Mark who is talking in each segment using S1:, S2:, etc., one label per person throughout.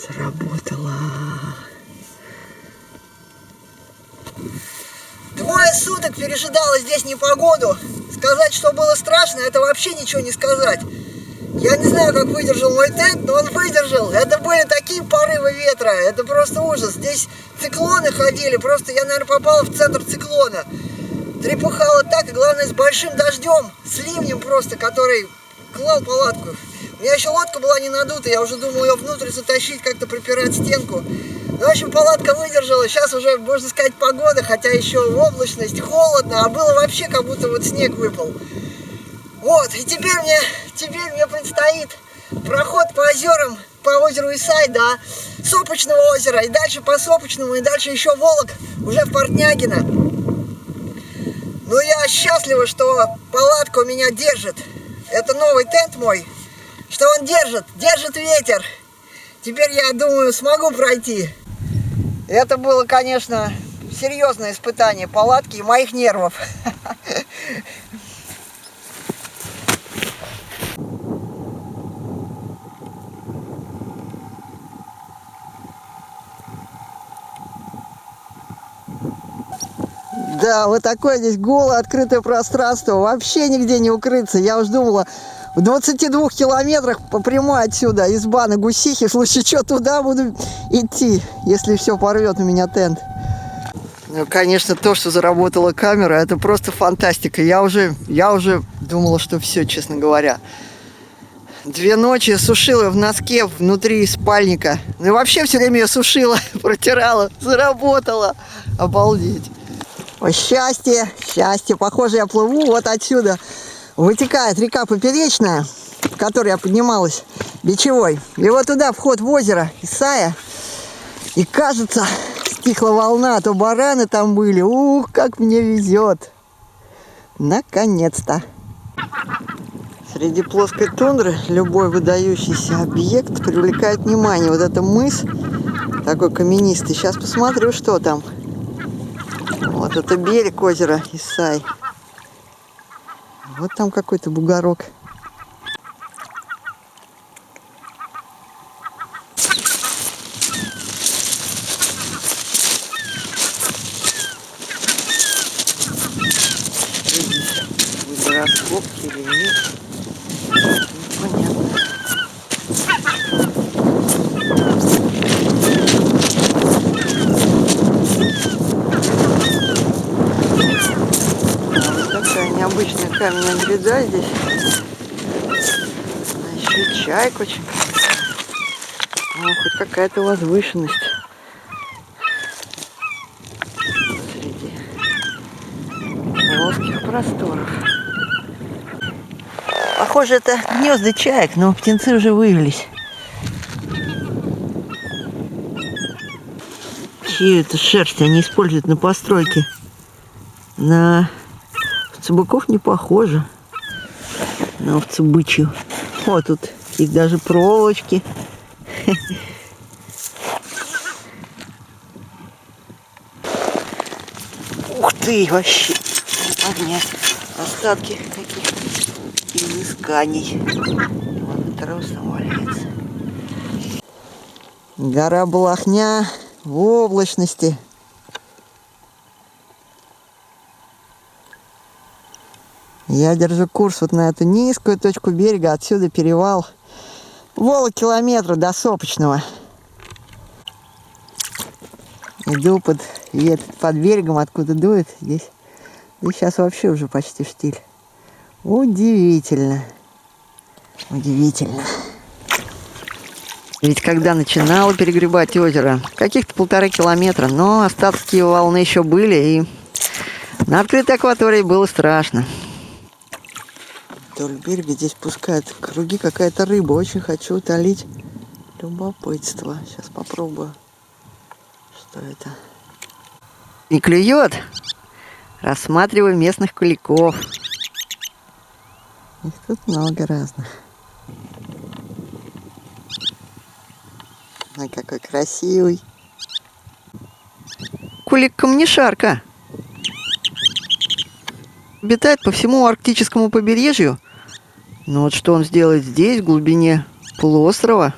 S1: Заработала. Двое суток пережидала здесь непогоду. Сказать, что было страшно, это вообще ничего не сказать. Я не знаю, как выдержал мой тент, но он выдержал. Это были такие порывы ветра, это просто ужас. Здесь циклоны ходили, просто я, наверное, попала в центр циклона. Трепухало так, и главное, с большим дождем, с ливнем просто, который клал палатку. У меня еще лодка была не надута, я уже думал ее внутрь затащить, как-то припирать стенку. Ну, в общем, палатка выдержала. Сейчас уже, можно сказать, погода, хотя еще облачность, холодно, а было вообще как будто вот снег выпал. Вот, и теперь мне предстоит проход по озерам, по озеру Исай до Сопочного озера, и дальше по Сопочному, и дальше еще Волок, уже в Портнягино. Ну, я счастлива, что палатка у меня держит. Это новый тент мой, что он держит ветер. Теперь, я думаю, смогу пройти. Это было, конечно, серьезное испытание палатки и моих нервов. Да, вот такое здесь голое открытое пространство, вообще нигде не укрыться. Я уж думала, в 22 километрах по прямой отсюда, изба на Гусихе, в случае чего туда буду идти, если все порвет у меня тент. Ну, конечно, то, что заработала камера, это просто фантастика. Я уже думала, что все, честно говоря. 2 ночи сушила в носке внутри спальника. Ну и вообще все время ее сушила, протирала, заработала. Обалдеть. Ой, счастье, счастье. Похоже, я плыву вот отсюда. Вытекает река Поперечная, в которой я поднималась, Бичевой. И вот туда вход в озеро Исая. И кажется, стихла волна, а то бараны там были. Ух, как мне везет. Наконец-то. Среди плоской тундры любой выдающийся объект привлекает внимание. Вот это мыс такой каменистый. Сейчас посмотрю, что там. Вот это берег озера Исай. Вот там какой-то бугорок. Раскопки или нет? Непонятно. Необычная каменная гряда здесь. А еще чайка очень. Ну, хоть какая-то возвышенность. Среди плоских просторов. Похоже, это гнезда чаек, но птенцы уже вывелись. Чью это шерсть они используют на постройке? На овцебыков не похоже на овцебычью. Вот тут есть даже проволочки. Ух ты, вообще огня. Остатки каких-то изысканий. Вот тросом валяется. Гора Балахня в облачности. Я держу курс вот на эту низкую точку берега, отсюда перевал. Волок километра до Сопочного. Иду под берегом, откуда дует. Здесь сейчас вообще уже почти штиль. Удивительно. Удивительно. Ведь когда начинала перегребать озеро, каких-то 1,5 километра, но остатки волны еще были, и на открытой акватории было страшно. Вдоль берега здесь пускают круги какая-то рыба. Очень хочу утолить любопытство. Сейчас попробую, что это. Не клюет? Рассматриваю местных куликов. Их тут много разных. Ой, какой красивый. Кулик камнешарка. Обитает по всему арктическому побережью. Но вот что он сделает здесь, в глубине полуострова,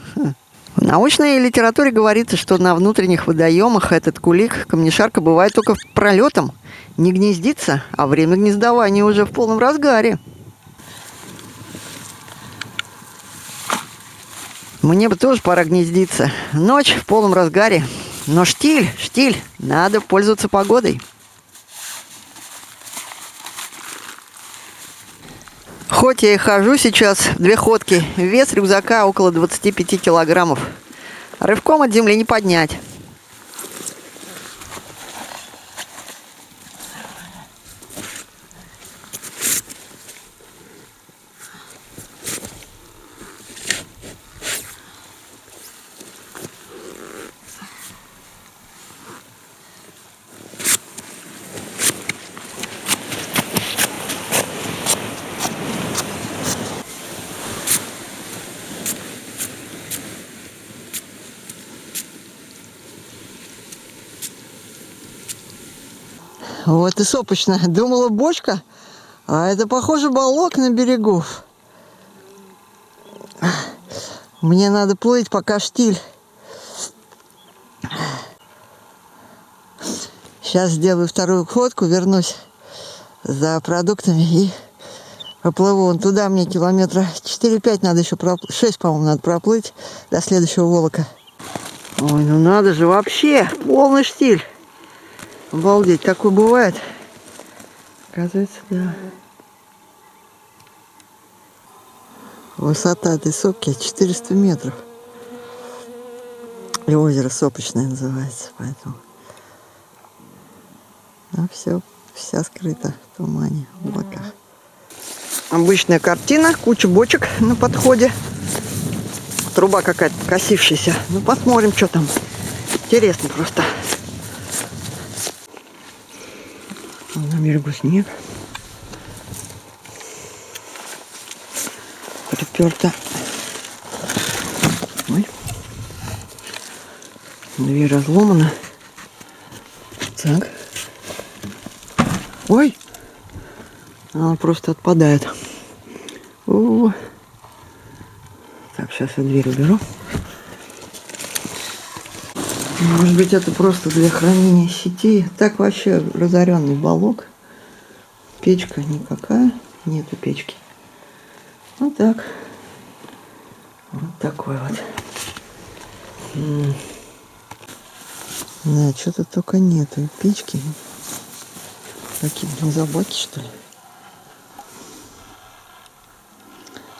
S1: В научной литературе говорится, что на внутренних водоемах этот кулик, камнешарка, бывает только пролетом, не гнездится, а время гнездования уже в полном разгаре. Мне бы тоже пора гнездиться. Ночь в полном разгаре. Но штиль, надо пользоваться погодой. Хоть я и хожу сейчас в 2 ходки, вес рюкзака около 25 килограммов. Рывком от земли не поднять. Вот и сопочно. Думала, бочка, а это, похоже, балок на берегу. Мне надо плыть, пока штиль. Сейчас сделаю 2-ю ходку, вернусь за продуктами и поплыву. Вон туда мне километра 4-5 надо еще проплыть. 6, по-моему, надо проплыть до следующего Волока. Ой, ну надо же, вообще полный штиль. Обалдеть, такое бывает? Оказывается, да. Высота этой сопки 400 метров. И озеро Сопочное называется, поэтому. А все, вся скрыта в тумане, в облаках. Обычная картина, куча бочек на подходе. Труба какая-то покосившаяся. Ну, посмотрим, что там. Интересно просто. На берегу снег. Приперто. Ой. Дверь разломана. Так. Ой. Она просто отпадает. О. Так, сейчас я дверь уберу. Может быть, это просто для хранения сетей. Так вообще разоренный балок. Печка никакая. Нету печки. Вот так. Вот такой вот. Да, что-то только нету. И печки. Какие-то бензобаки, что ли?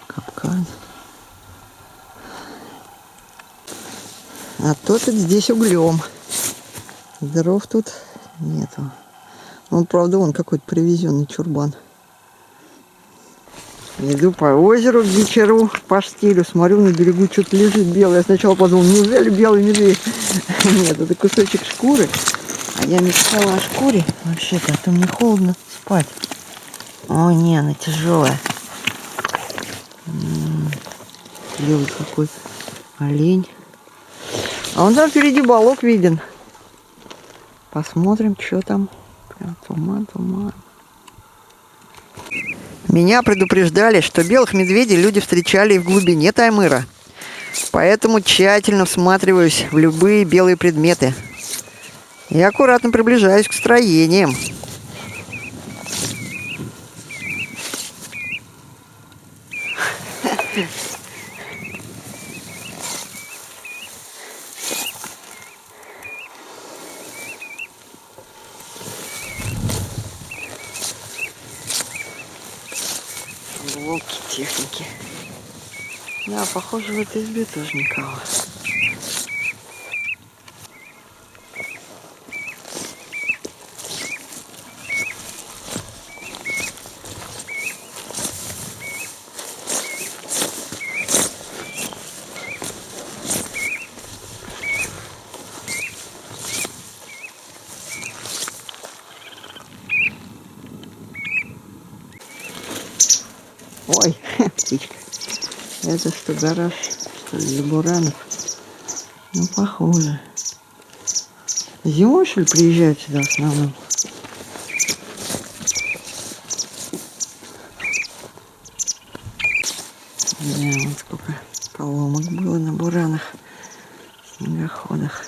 S1: Капкан. А топит здесь углем. Дров тут нету. Он, правда, вон какой-то привезенный чурбан. Иду по озеру к вечеру, по штилю. Смотрю, на берегу что-то лежит белое. Я сначала подумал, неужели белый медведь? Нет, это кусочек шкуры. А я мечтала о шкуре вообще-то, а то мне холодно спать. Ой, не, она тяжелая. Белый какой олень. А вон там впереди балок виден. Посмотрим, что там. Прям туман. Меня предупреждали, что белых медведей люди встречали и в глубине Таймыра. Поэтому тщательно всматриваюсь в любые белые предметы. И аккуратно приближаюсь к строениям. Волки техники. Да, похоже, в этой избе тоже никого. Ой, птичка. Это что, гараж, что ли, для буранов? Ну, похоже. Зимой, что ли, приезжают сюда в основном? Да, вот сколько коломок было на буранах.
S2: снегоходах.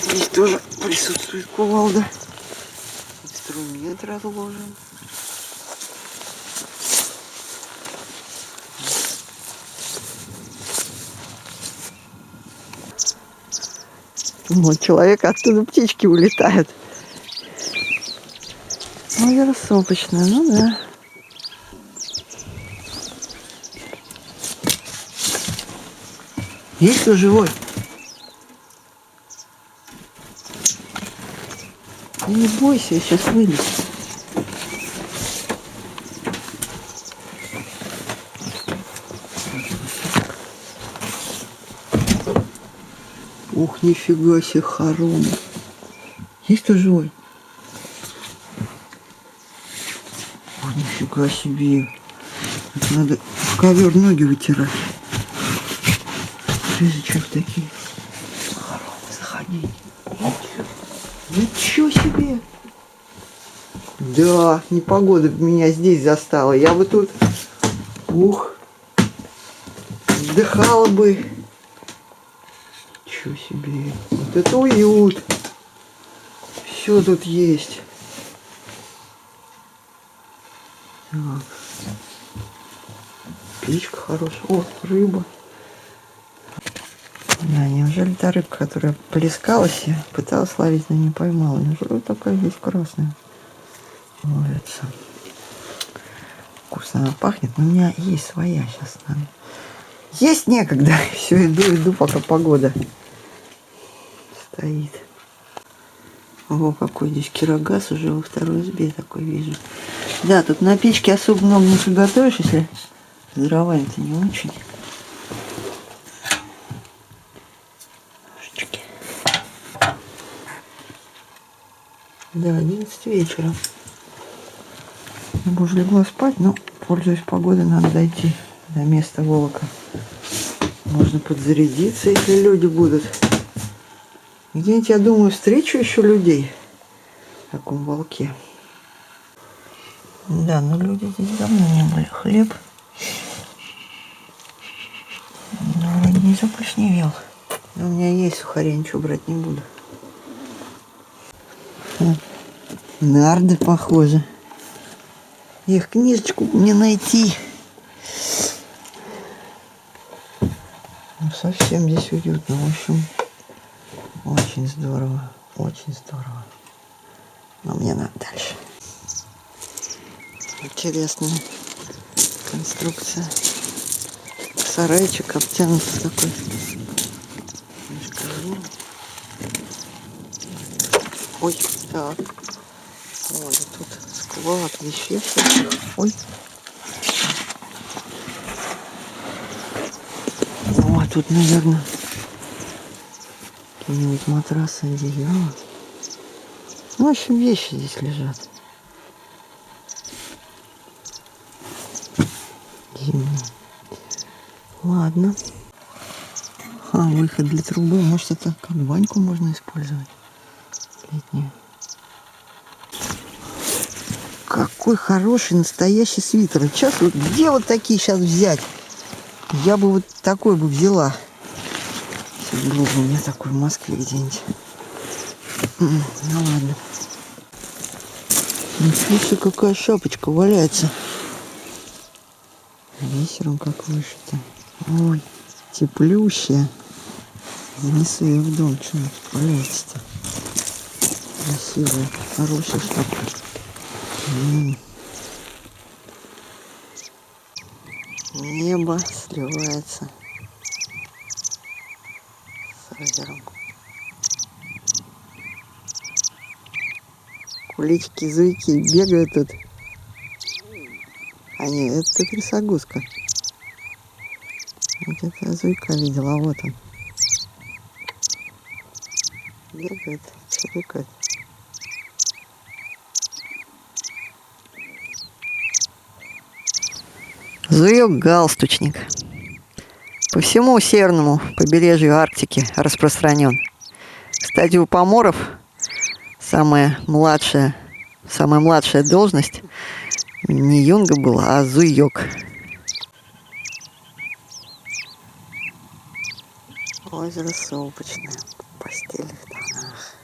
S2: Здесь тоже присутствует кувалда. Инструмент разложен. Вот человек, оттуда птички улетают. Озеро сопочное, ну да. Есть кто живой? Не бойся, я сейчас выйду. Ух, нифига себе, хоромы. Есть кто живой? Ох, нифига себе. Это надо в ковер ноги вытирать. Прежде такие. Хоромы, заходи. Ничего себе. Да, непогода меня здесь застала. Я бы тут, вздыхала бы. Ничего себе. Вот это уют. Все тут есть. Так. Печка хорошая. О, рыба. Да, неужели та рыбка, которая плескалась, я пыталась ловить, но не поймала. Неужели такая здесь красная? Ловится. Вкусно она пахнет, но у меня есть своя сейчас. Надо. Есть некогда. Все, иду, пока погода стоит. О, какой здесь кирогаз уже во второй избе такой вижу. Да, тут на печке особо много не приготовишь, если с дровами-то не очень. Да, 11 вечера. Я бы уже легла спать, но, пользуясь погодой, надо дойти до места волока. Можно подзарядиться, если люди будут. Где-нибудь, я думаю, встречу еще людей в таком волке. Да, но люди здесь давно не были. Хлеб. Но вроде не заплесневел. Но у меня есть сухари, ничего брать не буду. Нарды, похоже. Их книжечку не найти. Ну, совсем здесь уютно. В общем, очень здорово. Очень здорово. Но мне надо дальше. Интересная конструкция. Сарайчик обтянутый такой. Ой, так. Вот тут склад вещей всяких. Ой. О, тут, наверное, какие-нибудь матрасы, одеяла. Ну, в общем, вещи здесь лежат. Зимние. Ладно. Выход для трубы. Может, это как баньку можно использовать. Летнюю. Какой хороший настоящий свитер. Сейчас вот где вот такие сейчас взять? Я бы вот такой бы взяла. Сейчас был бы у меня такой в Москве где-нибудь. Ну ладно. Слушай, какая шапочка валяется. Бисером как вышито. Ой, теплющая. Занесу ее в дом. Что она тут валяется-то? Красивая, хорошая шапка. Небо сливается с озером. Кулички, зуйки бегают тут. А нет, это трясогузка. Вот это зуйка видела, вот он. Бегает, чирикает. Зуёк-галстучник. По всему северному побережью Арктики распространен. Кстати, у поморов самая младшая должность не юнга была, а зуёк. Озеро Сопочное в постельных тонах.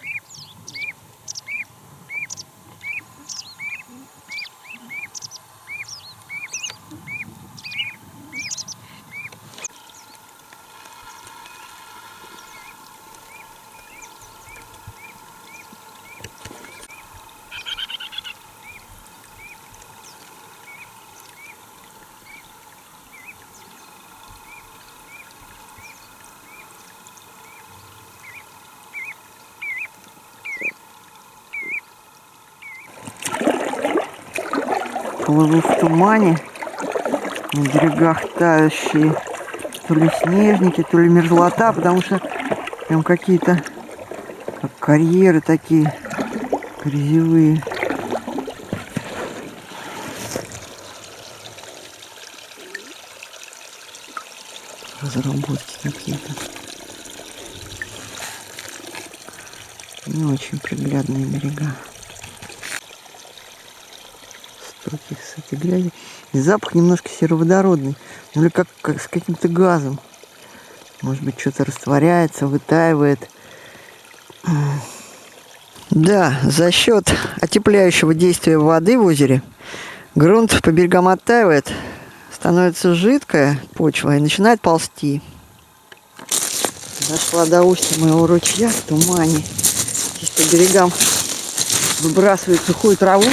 S2: Плыву в тумане, на берегах тающие то ли снежники, то ли мерзлота, потому что там какие-то как карьеры такие грязевые. Разработки какие-то. Не очень приглядные берега. Стойких с этой грязи. И запах немножко сероводородный. Ну или как с каким-то газом. Может быть, что-то растворяется, вытаивает. Да, за счет отепляющего действия воды в озере грунт по берегам оттаивает, становится жидкая почва и начинает ползти. Дошла до устья моего ручья в тумане. Здесь по берегам выбрасываю сухую траву,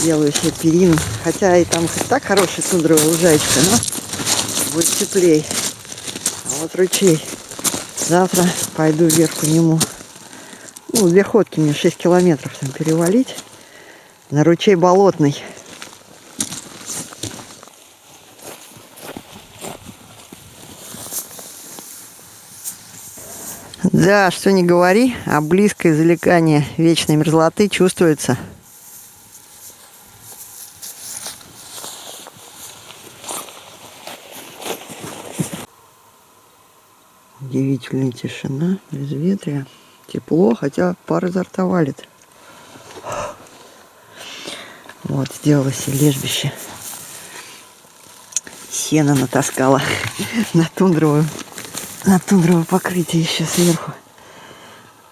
S2: делаю себе перину. Хотя и там хоть так хорошая тундровая лужайка, но будет теплее. А вот ручей. Завтра пойду вверх по нему. Ну, 2 ходки мне 6 километров там перевалить. На ручей Болотный. Да, что не говори, а близкое залегание вечной мерзлоты чувствуется. Удивительная тишина, безветрие, тепло, хотя пар изо рта валит. Вот, сделала себе лежбище. Сено натаскала на тундровое покрытие еще сверху.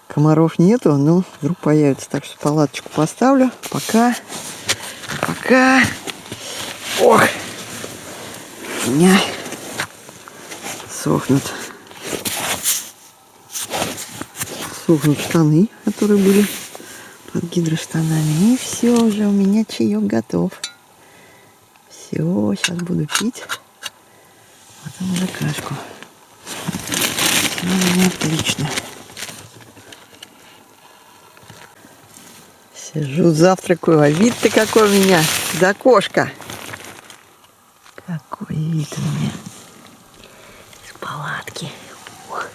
S2: Комаров нету, но вдруг появится. Так что палаточку поставлю. Пока. Ох, у меня сохнут штаны, которые были под гидроштанами. И все уже, у меня чаек готов. Все, сейчас буду пить. Потом уже кашку. Все у меня отлично. Сижу, завтракаю, а вид-то какой у меня из окошка. Какой вид у меня из палатки. Ух.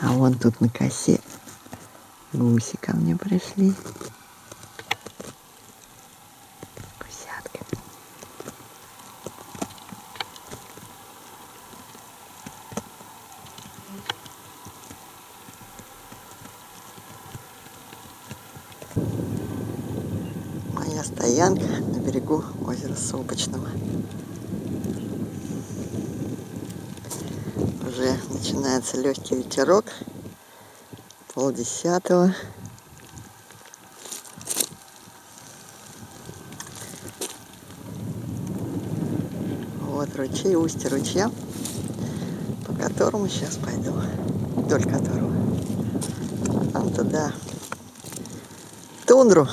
S2: А вон тут на косе гуси ко мне пришли. Гусятка. Моя стоянка на берегу озера Сопочного. Уже начинается легкий ветерок. 9:30. Вот ручей, устье ручья, по которому сейчас пойду. Вдоль которого. Там туда. Тундру.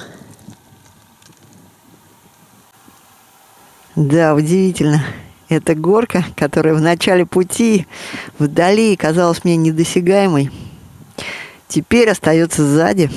S2: Да, удивительно. Это горка, которая в начале пути вдали казалась мне недосягаемой, теперь остается сзади.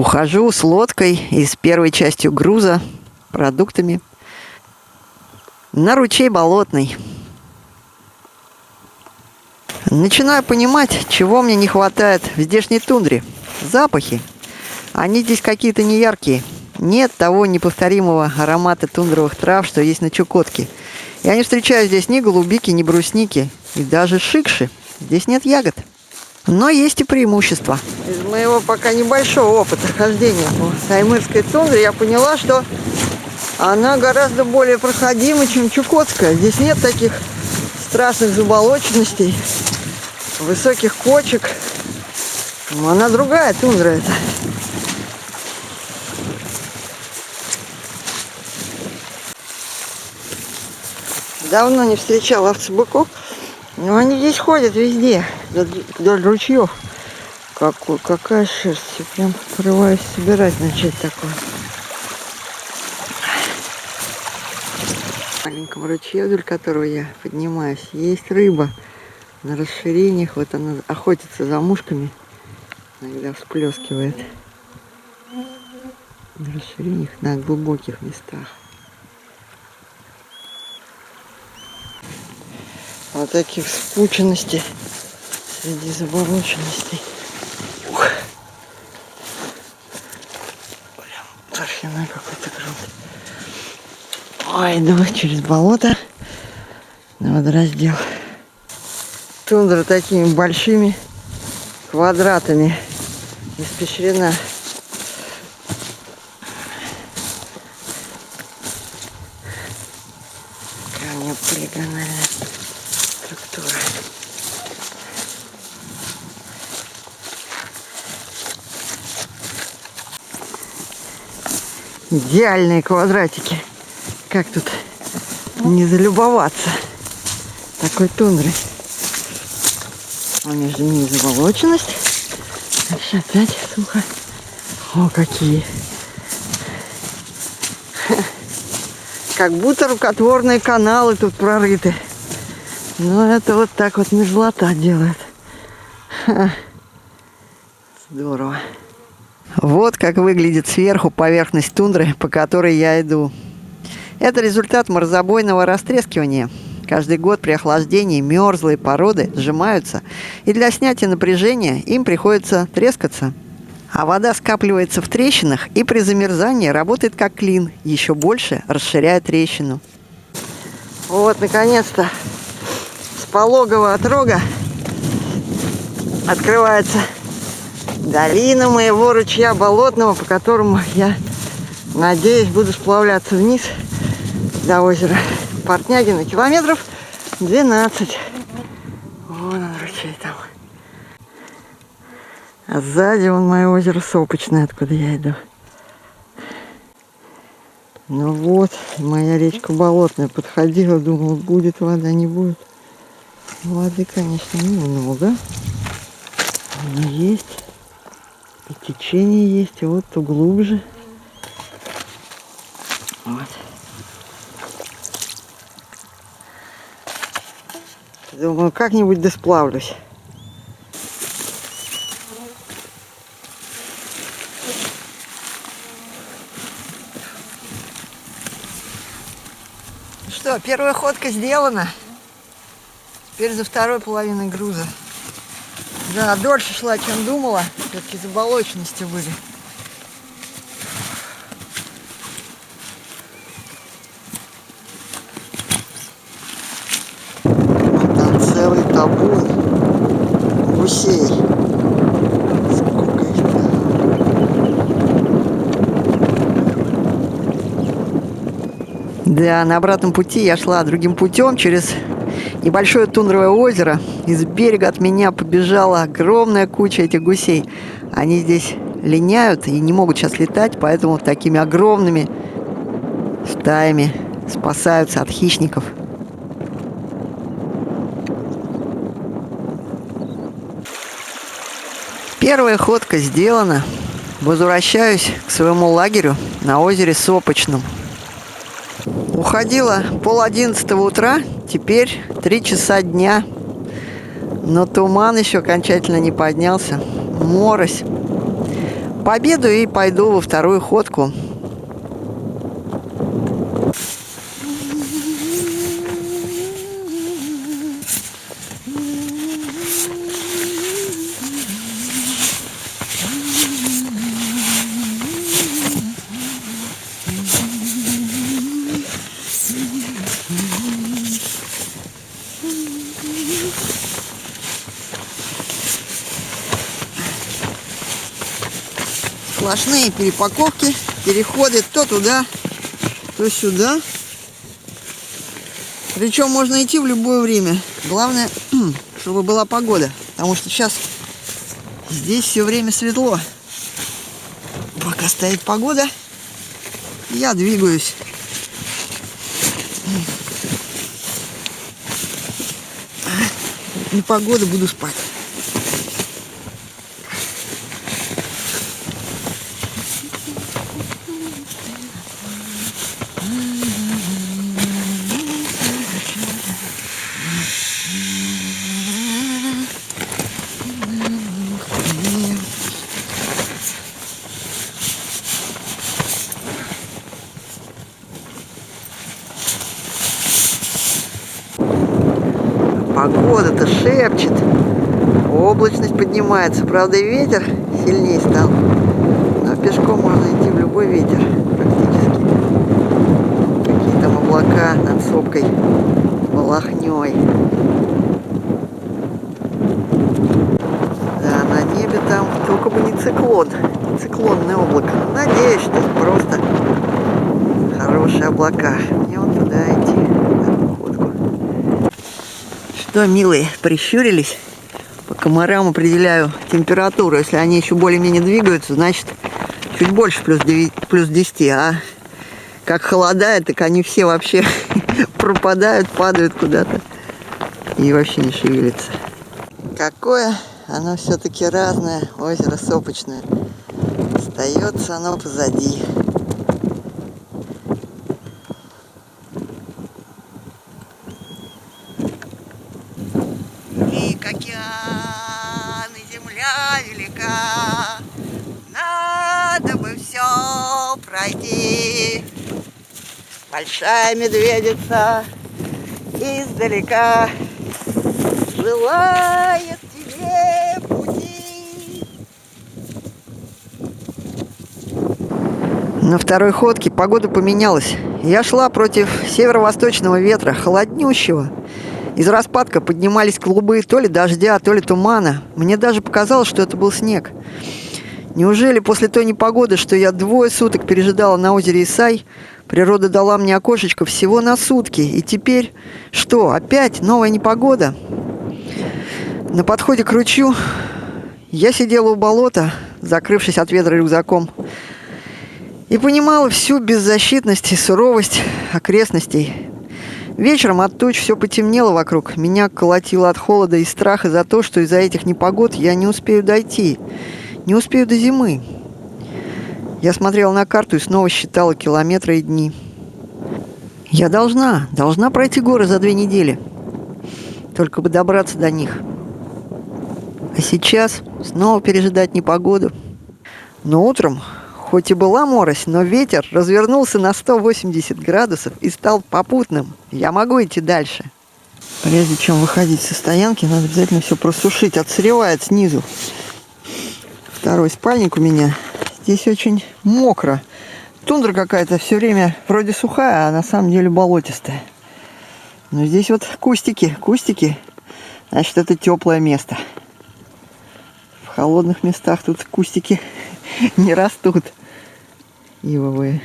S2: Ухожу с лодкой и с первой частью груза, продуктами, на ручей Болотный. Начинаю понимать, чего мне не хватает в здешней тундре. Запахи. Они здесь какие-то неяркие. Нет того неповторимого аромата тундровых трав, что есть на Чукотке. Я не встречаю здесь ни голубики, ни брусники, и даже шикши. Здесь нет ягод. Но есть и преимущества. Из моего пока небольшого опыта хождения по Саймырской тундре я поняла, что она гораздо более проходима, чем Чукотская. Здесь нет таких страшных заболоченностей, высоких кочек. Она другая тундра эта. Давно не встречал овцебыков, но они здесь ходят везде, вдоль ручьев. Какая шерсть, я прям порываюсь собирать, начать такое. В маленьком ручье, вдоль которого я поднимаюсь, есть рыба на расширениях. Вот она охотится за мушками, иногда всплескивает на расширениях, на глубоких местах. Вот таких спученностей среди заболоченностей. Ух. Прям торфяной какой-то грунт. Ой, иду через болото на водораздел. Тундра такими большими квадратами испещрена. Камнеполигональная структура. Идеальные квадратики. Как тут не залюбоваться такой тундрой? А между ними заболоченность. Дальше опять сухо. О, какие! Как будто рукотворные каналы тут прорыты. Но это вот так вот мерзлота делает. Здорово. Вот как выглядит сверху поверхность тундры, по которой я иду. Это результат морозобойного растрескивания. Каждый год при охлаждении мерзлые породы сжимаются, и для снятия напряжения им приходится трескаться. А вода скапливается в трещинах и при замерзании работает как клин, еще больше расширяя трещину. Вот, наконец-то, с пологого отрога открывается долина моего ручья Болотного, по которому я, надеюсь, буду сплавляться вниз до озера Портнягино. Километров 12. Вон он, ручей там. А сзади вон мое озеро Сопочное, откуда я иду. Ну вот, моя речка Болотная. Подходила, думала, будет вода, не будет. Воды, конечно, немного. Но есть. И течение есть, и вот то глубже. Вот. Думаю, как-нибудь досплавлюсь. Что, первая ходка сделана. Теперь за второй половиной груза. Да, дольше шла, чем думала. Все-таки заболоченности были. Там целый табун гусей. Сколько их там. Да, на обратном пути я шла другим путем через небольшое тундровое озеро. Из берега от меня побежала огромная куча этих гусей. Они здесь линяют и не могут сейчас летать, поэтому такими огромными стаями спасаются от хищников. Первая ходка сделана. Возвращаюсь к своему лагерю на озере Сопочном. Уходила 10:30 утра, теперь 3 часа дня. Но туман еще окончательно не поднялся. Морось. Пообедаю и пойду во вторую ходку. Сплошные перепаковки, переходы то туда, то сюда. Причем можно идти в любое время. Главное, чтобы была погода. Потому что сейчас здесь все время светло. Пока стоит погода, я двигаюсь. Непогода, буду спать. Погода-то шепчет. Облачность поднимается. Правда, и ветер сильнее стал. Но пешком можно идти в любой ветер практически. Какие там облака над сопкой Волохней. Да, на небе там только бы не циклон. Не циклонное облако. Надеюсь, что это просто хорошие облака. Мне вот туда идти. Что, милые, прищурились? По комарам определяю температуру. Если они еще более-менее двигаются, значит чуть больше плюс 10. А как холодает, так они все вообще пропадают, падают куда-то и вообще не шевелятся. Какое оно все-таки разное, озеро Сопочное. Остается оно позади. Океан и земля велика, надо бы все пройти. Большая медведица издалека желает тебе пути. На второй ходке погода поменялась. Я шла против северо-восточного ветра, холоднющего. Из распадка поднимались клубы то ли дождя, то ли тумана. Мне даже показалось, что это был снег. Неужели после той непогоды, что я 2 суток пережидала на озере Исай, природа дала мне окошечко всего на сутки? И теперь что, опять новая непогода? На подходе к ручью я сидела у болота, закрывшись от ветра рюкзаком, и понимала всю беззащитность и суровость окрестностей. Вечером от туч все потемнело вокруг. Меня колотило от холода и страха за то, что из-за этих непогод я не успею дойти. Не успею до зимы. Я смотрела на карту и снова считала километры и дни. Я должна пройти горы за 2 недели. Только бы добраться до них. А сейчас снова пережидать непогоду. Но утром, хоть и была морось, но ветер развернулся на 180 градусов и стал попутным. Я могу идти дальше. Прежде чем выходить со стоянки, надо обязательно все просушить. Отсыревает снизу. Второй спальник у меня. Здесь очень мокро. Тундра какая-то все время вроде сухая, а на самом деле болотистая. Но здесь вот кустики. Значит, это теплое место. В холодных местах тут кустики не растут. Ивовые.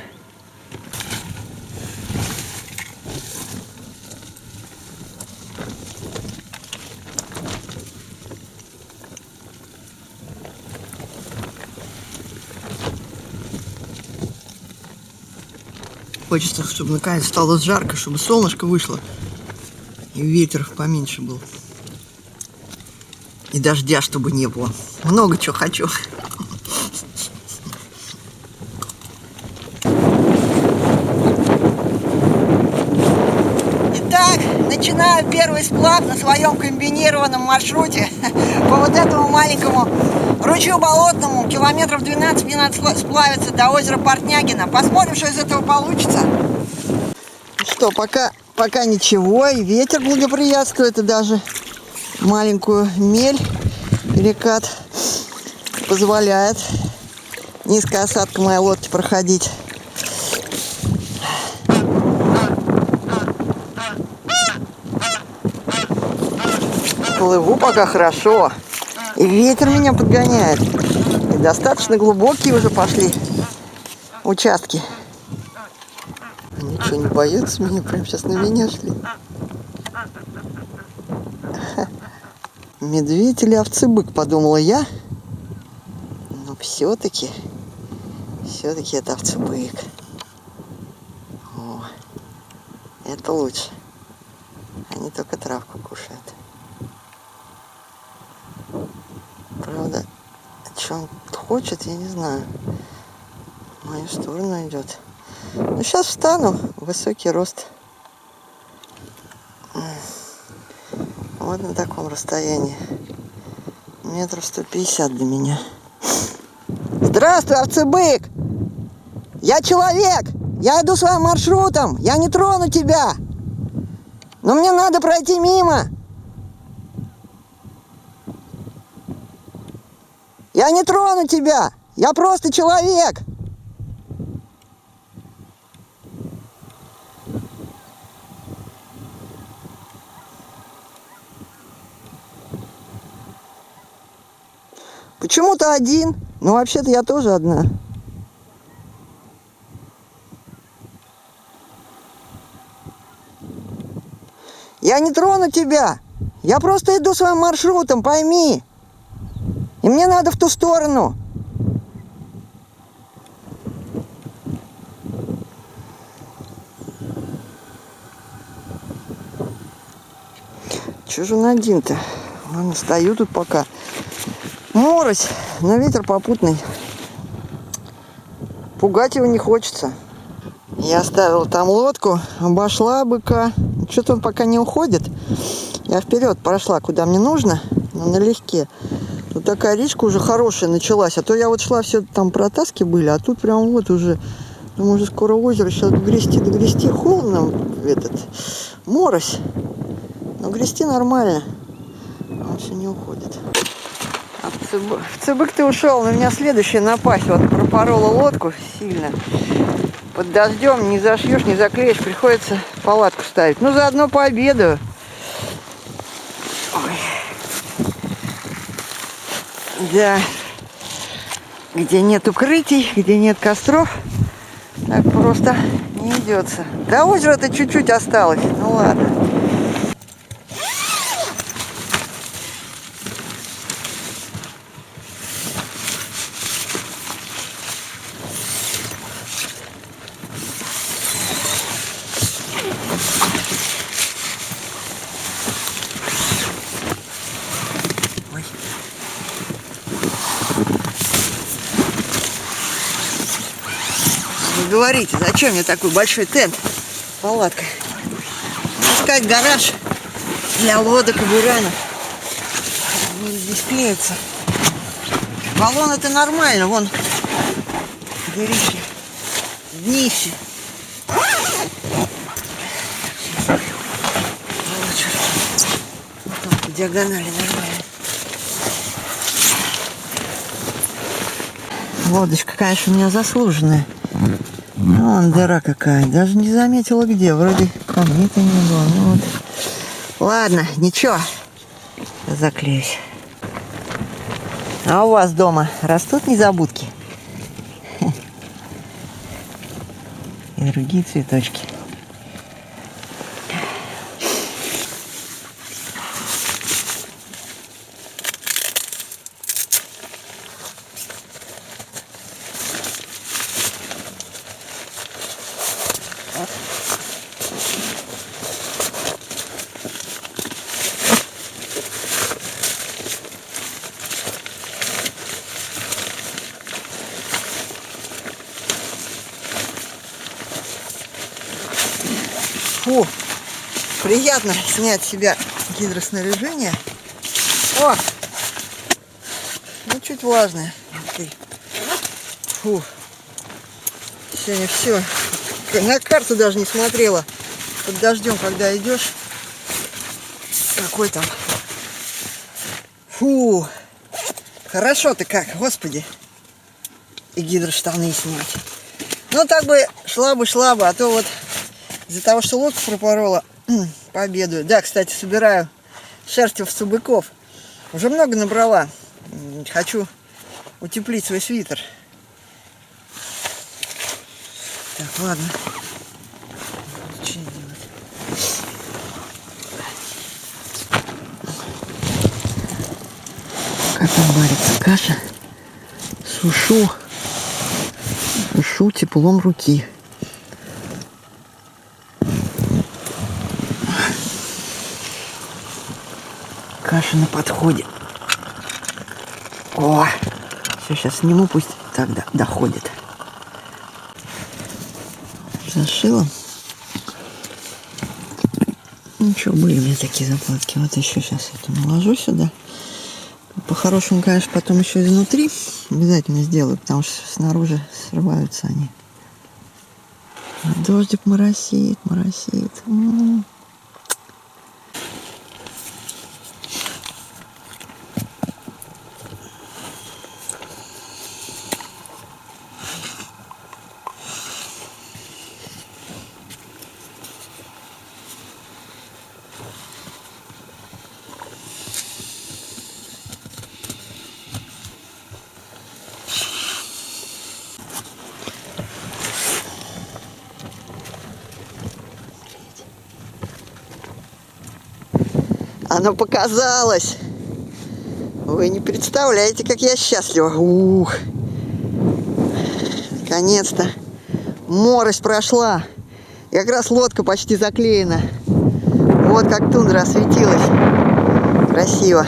S2: Хочется, чтобы наконец стало жарко, чтобы солнышко вышло. И ветер поменьше был. И дождя, чтобы не было. Много чего хочу. Итак, начинаю первый сплав на своем комбинированном маршруте по вот этому маленькому ручью.
S1: Случаю болотному километров 12 мне надо сплавиться до озера Портнягина. Посмотрим, что из этого получится. Что, пока ничего, и ветер благоприятствует, и даже маленькую мель, перекат позволяет низкая осадка моей лодки проходить. Плыву пока хорошо, и ветер меня подгоняет, и достаточно глубокие уже пошли участки. Они что, не боятся меня? Прям сейчас на меня шли. Медведь или овцебык, подумала я. Но все-таки это овцебык. О, это лучше. Они только травку кушают. Правда, что он хочет, я не знаю. В мою сторону идет. Ну, сейчас встану. Высокий рост. Вот на таком расстоянии. Метров 150 до меня. Здравствуй, овцебык! Я человек! Я иду своим маршрутом! Я не трону тебя! Но мне надо пройти мимо! Я не трону тебя! Я просто человек! Почему ты один? Ну, вообще-то я тоже одна. Я не трону тебя. Я просто иду своим маршрутом, пойми. И мне надо в ту сторону. Чего же он один-то? Ладно, стою тут пока. Морось, но ветер попутный. Пугать его не хочется. Я оставила там лодку, обошла быка. Что-то он пока не уходит. Я вперед прошла, куда мне нужно, но налегке. Тут такая речка уже хорошая началась. А то я вот шла, все там протаски были, а тут прям вот уже, думаю, уже скоро озеро. Сейчас догрести холодно, этот, морось. Но грести нормально. Он все не уходит. Овцебык ты ушел, но у меня следующая напасть. Вот пропорола лодку сильно. Под дождем не зашьешь, не заклеишь, приходится палатку ставить. Ну, заодно пообедаю. Ой. Да. Где нет укрытий, где нет костров, так просто не идется. До озера-то чуть-чуть осталось. Ну ладно. Вы говорите, зачем мне такой большой тент? Палатка. Искать гараж для лодок и буранов. Они здесь клеятся. Баллон это нормально, вон дырищи, днище. Вот по диагонали нормально. Лодочка, конечно, у меня заслуженная. Вон дыра какая. Даже не заметила где. Вроде камней-то не было. Ну вот. Ладно, ничего. Заклеюсь. А у вас дома растут незабудки? И другие цветочки. Фу, приятно снять с себя гидроснаряжение. О, ну чуть-чуть влажная. Фу. Сегодня все. На карту даже не смотрела. Под дождем, когда идешь. Какой там. Фу. Хорошо-то как, господи. И гидроштаны снять. Ну так бы шла бы, а то вот из-за того, что лодку пропорола, пообедаю. Да, кстати, собираю шерстевцу быков. Уже много набрала. Хочу утеплить свой свитер. Так, ладно. Что делать?
S2: Как там варится каша? Сушу теплом руки. Каша на подходе. О, все, сейчас сниму, пусть тогда доходит. Зашила. Ничего, были у меня такие заплатки. Вот еще сейчас это наложу сюда. По-хорошему, конечно, потом еще изнутри обязательно сделаю, потому что снаружи срываются они. А дождик моросит. Оно показалось. Вы не представляете, как я счастлива. Ух. Наконец-то. Морось прошла. И как раз лодка почти заклеена. Вот как тундра осветилась. Красиво.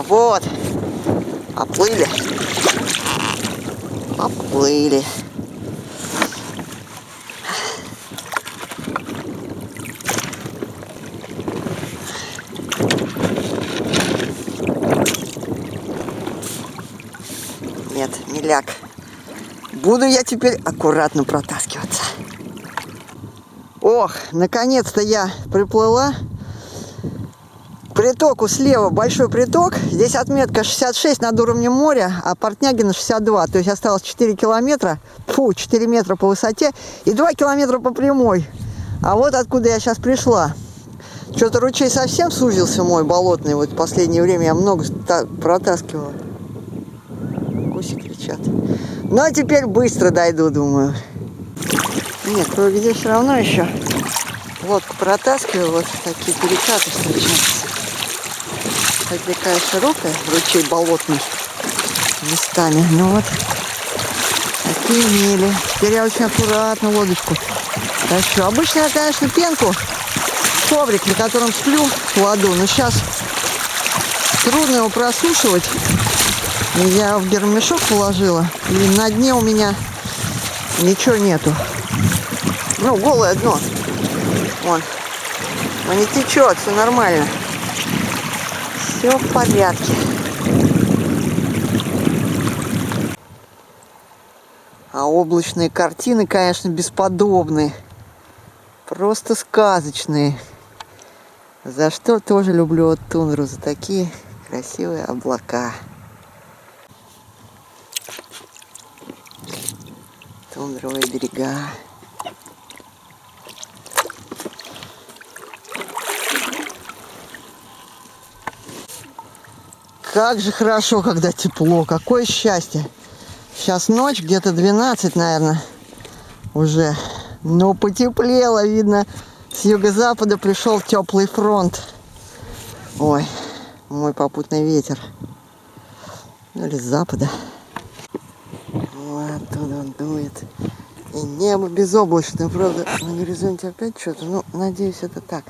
S2: Вот. Поплыли. Нет, миляк. Буду я теперь аккуратно протаскиваться. Ох, наконец-то я приплыла. К притоку слева большой приток. Здесь отметка 66 над уровнем моря, а Портнягина 62. То есть осталось 4 километра. Фу, 4 метра по высоте и 2 километра по прямой. А вот откуда я сейчас пришла. Что-то ручей совсем сузился мой, болотный. Вот в последнее время я много протаскивала. Гуси кричат. Ну а теперь быстро дойду, думаю. Нет, кое-где все равно еще лодку протаскиваю. Вот такие перекаты встречаются. Такая широкая, ручей болотный местами. Ну вот, такие мели. Теперь я очень аккуратно лодочку тащу. Обычно я, конечно, пенку, коврик, на котором сплю, кладу. Но сейчас трудно его просушивать. Я в гермомешок положила. И на дне у меня ничего нету. Ну, голое дно. Вон. Но не течет, все нормально. Все в порядке. А облачные картины, конечно, бесподобные. Просто сказочные. За что тоже люблю вот тундру. За такие красивые облака. Тундровые берега. Как же хорошо, когда тепло. Какое счастье. Сейчас ночь, где-то 12, наверное, уже. Но потеплело, видно, с юго-запада пришел теплый фронт. Ой, мой попутный ветер. Ну или с запада. Вот оттуда он дует. И небо безоблачное, правда, на горизонте опять что-то. Ну, надеюсь, это так.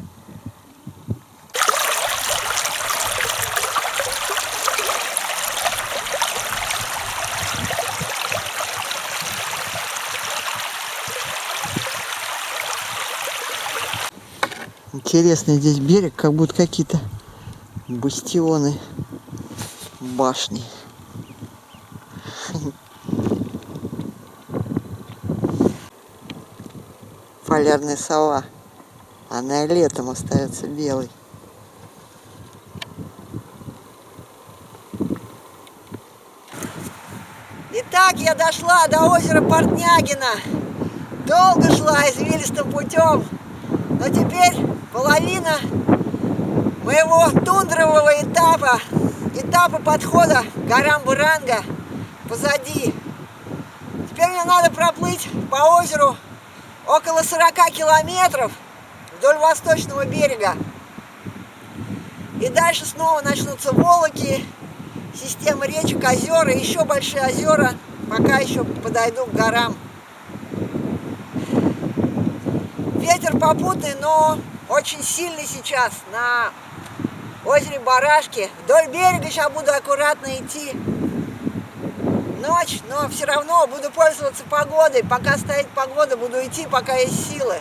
S2: Интересный здесь берег, как будто какие-то бастионы, башни. Полярная сова. Она и летом остается белой.
S1: Итак, я дошла до озера Портнягино. Долго шла извилистым путем, но теперь половина моего тундрового этапа подхода к горам Буранга позади. Теперь мне надо проплыть по озеру около 40 километров вдоль восточного берега. И дальше снова начнутся Волоки, система речек, озера, еще большие озера, пока еще подойду к горам. Ветер попутный, но очень сильный сейчас на озере Барашки. Вдоль берега сейчас буду аккуратно идти. Ночь, но все равно буду пользоваться погодой. Пока стоит погода, буду идти, пока есть силы.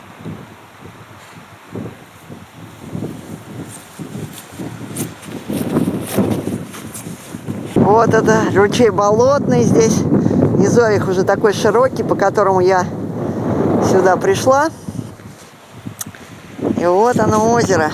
S2: Вот это ручей болотный здесь. Низовик уже такой широкий, по которому я сюда пришла. И вот оно озеро.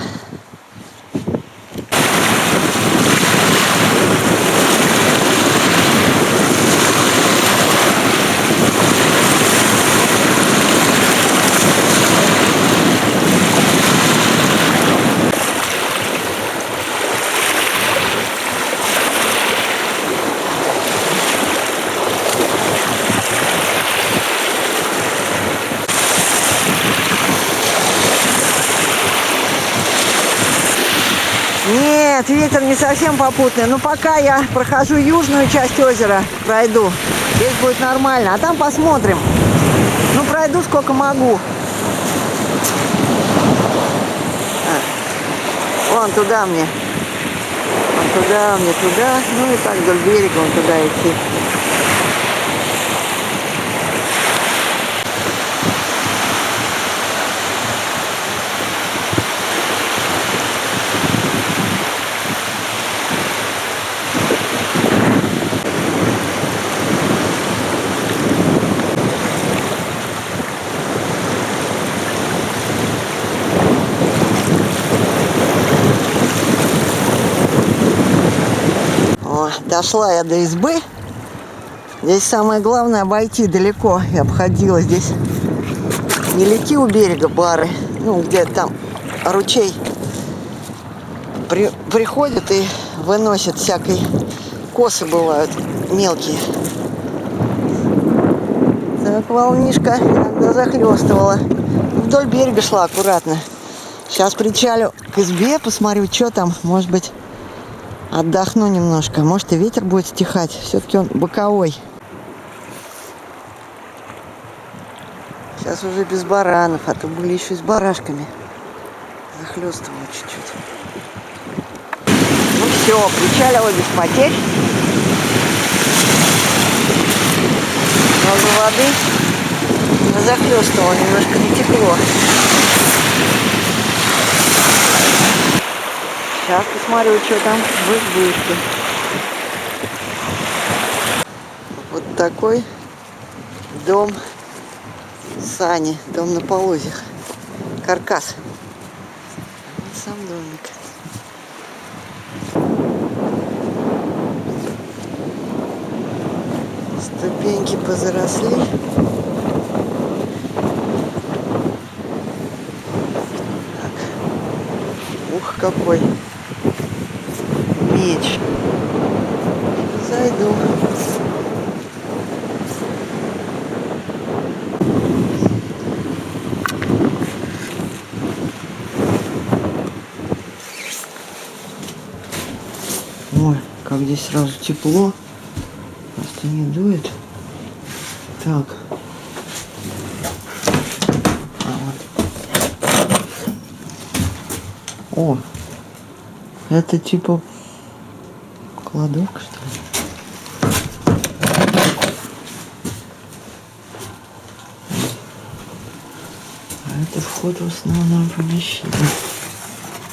S2: Нет, ветер не совсем попутный. Но пока я прохожу южную часть озера, пройду, здесь будет нормально. А там посмотрим. Ну, пройду сколько могу. Вон туда мне. Вон туда мне, туда. Ну и так вдоль берега вон туда идти. Дошла я до избы. Здесь самое главное обойти далеко. Я обходила здесь велики у берега бары. Ну, где там ручей приходит и выносит всякой. Косы бывают мелкие. Так, волнишка иногда захлестывала. Вдоль берега шла аккуратно. Сейчас причалю к избе, посмотрю, что там. Может быть, отдохну немножко. Может, и ветер будет стихать. Все-таки он боковой. Сейчас уже без баранов, а то были еще и с барашками. Захлестывало чуть-чуть. Ну все, причалила без потерь. Много воды. Захлестывало, немножко не текло. Сейчас посмотрю, что там в избышке. Вот такой дом сани, дом на полозьях. Каркас. Вот сам домик. Ступеньки позаросли. Так. Ух, какой меч. Зайду. Ой, как здесь сразу тепло. Просто не дует. Так. О, это типа кладовка, что ли? А это вход в основное помещение.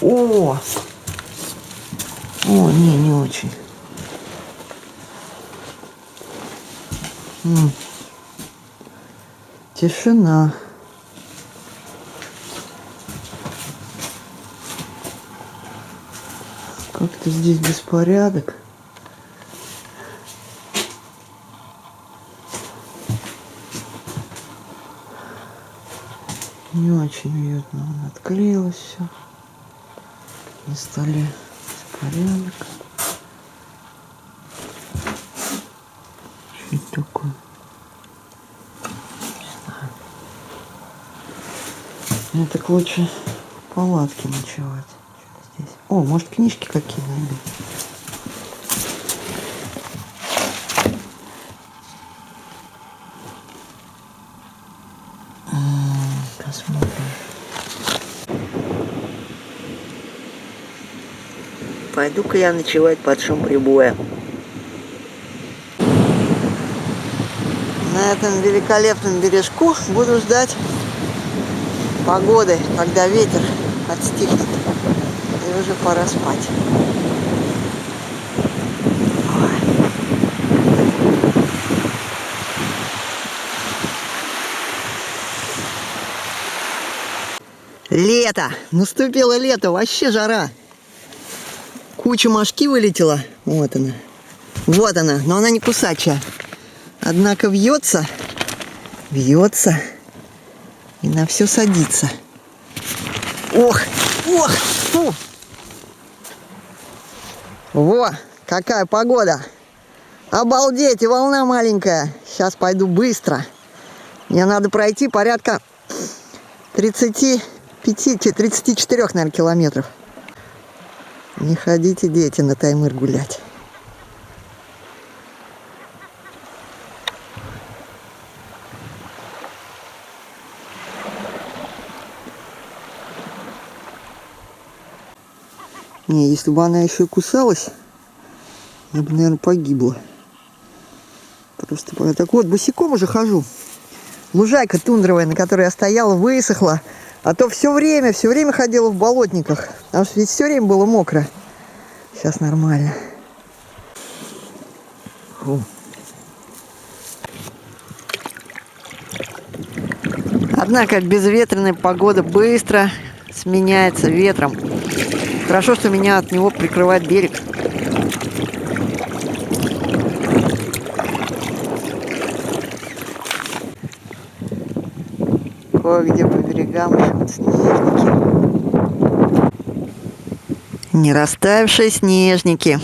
S2: О! О, не очень. Тишина. Как-то здесь беспорядок. Не очень уютно. Он отклеилось все. На столе беспорядок. Что это такое? Не знаю. Мне так лучше в палатке ночевать. Что здесь? О, может, книжки какие найду. Посмотрим. Пойду-ка я ночевать под шум прибоя. На этом великолепном бережку буду ждать погоды, когда ветер отстихнет. И уже пора спать. Лето! Наступило лето, вообще жара. Куча мошки вылетела. Вот она. Вот она, но она не кусачая. Однако вьется и на все садится. Ох, ох, фу. Во, какая погода. Обалдеть, и волна маленькая. Сейчас пойду быстро. Мне надо пройти порядка 35-34, наверное, километров. Не ходите, дети, на Таймыр гулять. Не, если бы она еще и кусалась, я бы, наверное, погибла. Просто так вот, босиком уже хожу. Лужайка тундровая, на которой я стояла, высохла. А то все время ходила в болотниках. Потому что ведь все время было мокро. Сейчас нормально. Фу. Однако безветренная погода быстро сменяется ветром. Хорошо, что меня от него прикрывает берег. Кое-где по берегам еще снежники. Не растаявшие снежники.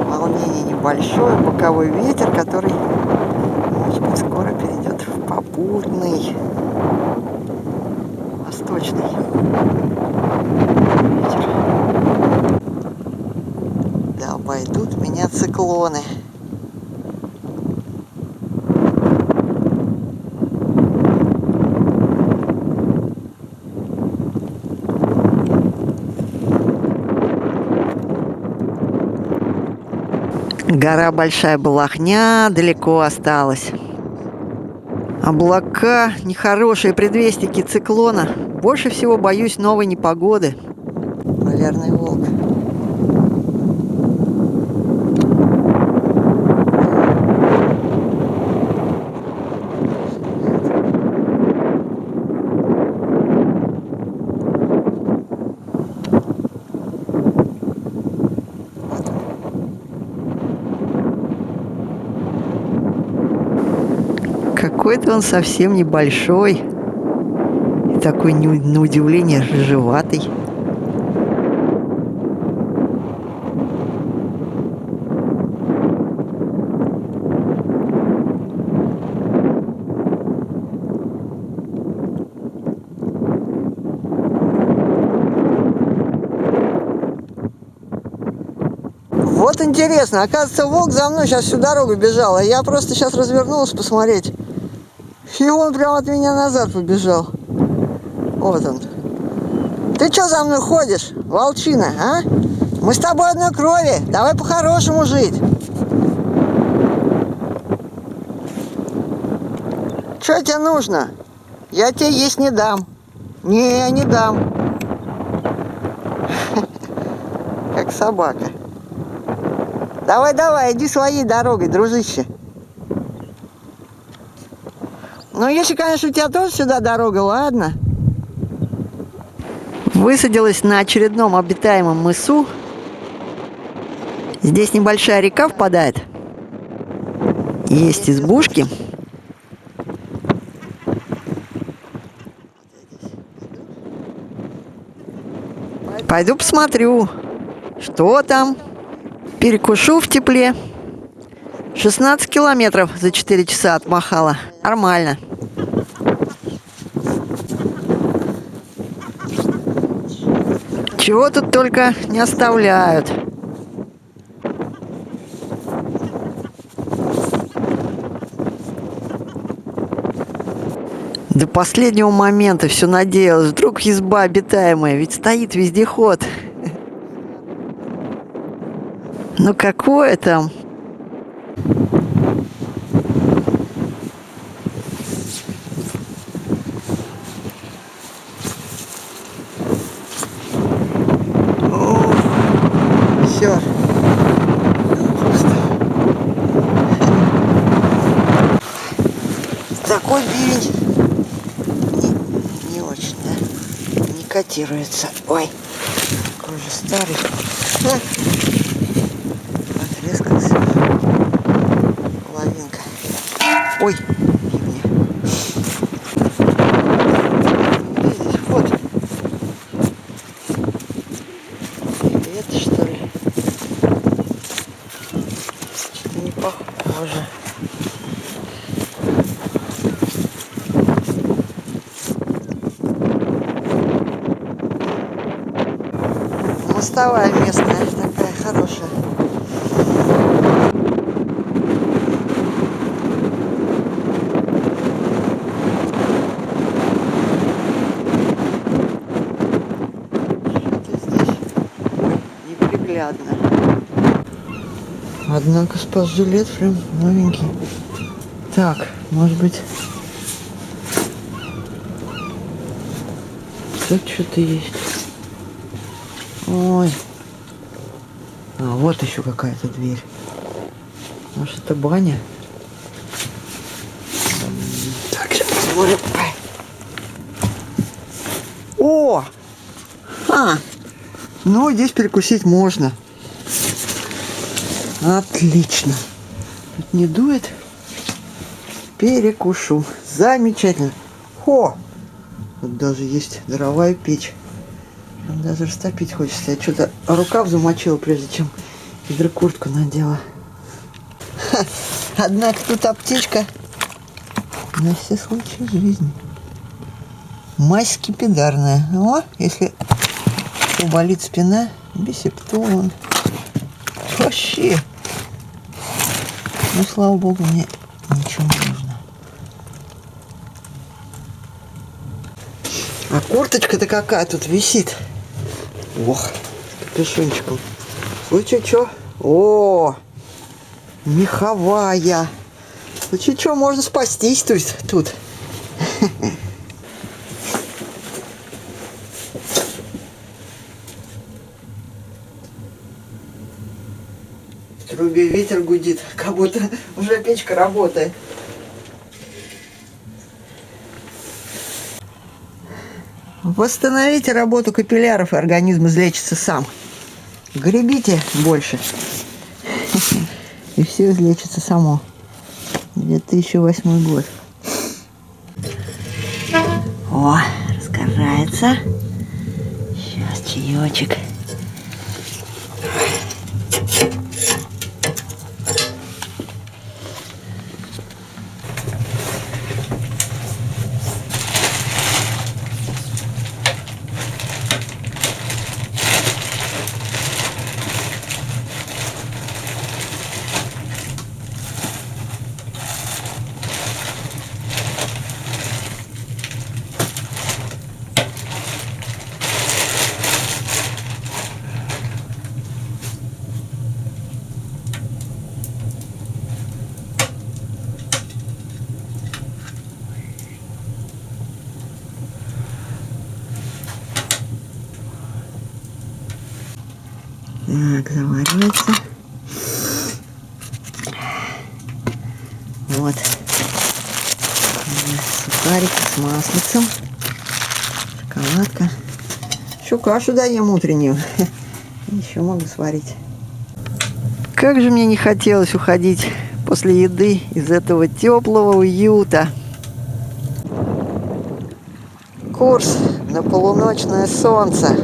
S2: Волнение небольшое, боковой ветер, который, может быть, скоро перейдет в попутный, восточный ветер. Да обойдут меня циклоны. Гора Большая Балахня далеко осталась. Облака, нехорошие предвестники циклона. Больше всего боюсь новой непогоды. Полярный волк. Какой-то он совсем небольшой. И такой, на удивление, рыжеватый. Вот интересно, оказывается, волк за мной сейчас всю дорогу бежал, а я просто сейчас развернулась посмотреть. И он прямо от меня назад побежал. Вот он. Ты что за мной ходишь, волчина, а? Мы с тобой одной крови, давай по-хорошему жить. Что тебе нужно? Я тебе есть не дам. Не, не дам. Как собака. Давай, давай, иди своей дорогой, дружище. Ну, если, конечно, у тебя тоже сюда дорога, ладно. Высадилась на очередном обитаемом мысу. Здесь небольшая река впадает. Есть избушки. Пойду посмотрю, что там. Перекушу в тепле. 16 километров за 4 часа отмахала. Нормально. Чего тут только не оставляют. До последнего момента все надеялась. Вдруг изба обитаемая, ведь стоит вездеход. Ну какое там? Все. Такой бивень не очень, да? Не котируется. Ой, какой же старый. Потрескался. Половинка. Ой, бивня. Где здесь вход? Это что ли? Что-то не похоже. Мостовая местная, такая хорошая. Что-то здесь неприглядно. Однако спас-жилет прям новенький. Так, может быть... Тут что-то есть. Ой. А, вот еще какая-то дверь. Может, это баня? Так, сейчас посмотрим. О! Ну, здесь перекусить можно. Отлично. Тут не дует. Перекушу. Замечательно. Хо! Тут даже есть дровая печь. Даже растопить хочется. Я что-то рукав замочила, прежде чем гидрокуртку надела. Однако тут аптечка на все случаи жизни. Мазь скипидарная. О, если болит спина, бисептон. Вообще. Ну, слава богу, мне ничего не нужно. А курточка-то какая тут висит. Ох, с капюшончиком. В случае чё? О, меховая. В случае чё, можно спастись тут. В трубе ветер гудит, как будто уже печка работает. Восстановите работу капилляров, и организм излечится сам. Гребите больше. И все излечится само. 2008 год. О, разгорается. Сейчас чаечек. Так, заваривается. Вот. Сухарики с маслицем. Шоколадка. Еще кашу даем утреннюю. Еще могу сварить. Как же мне не хотелось уходить после еды из этого теплого уюта. Курс на полуночное солнце.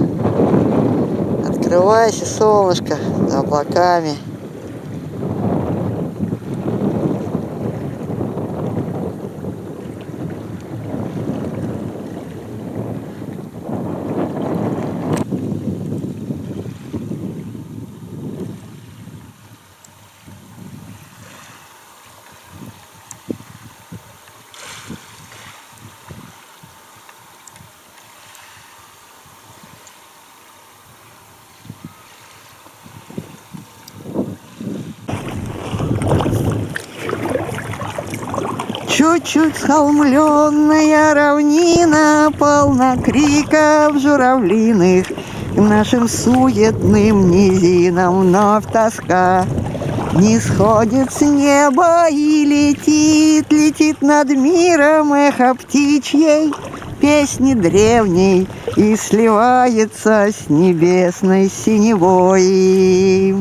S2: Открывайся, солнышко, за облаками. Чуть-чуть схолмленная равнина полна криков журавлиных, и нашим суетным низинам вновь тоска не сходит с неба и летит, летит над миром эхо птичьей песни древней и сливается с небесной синевой.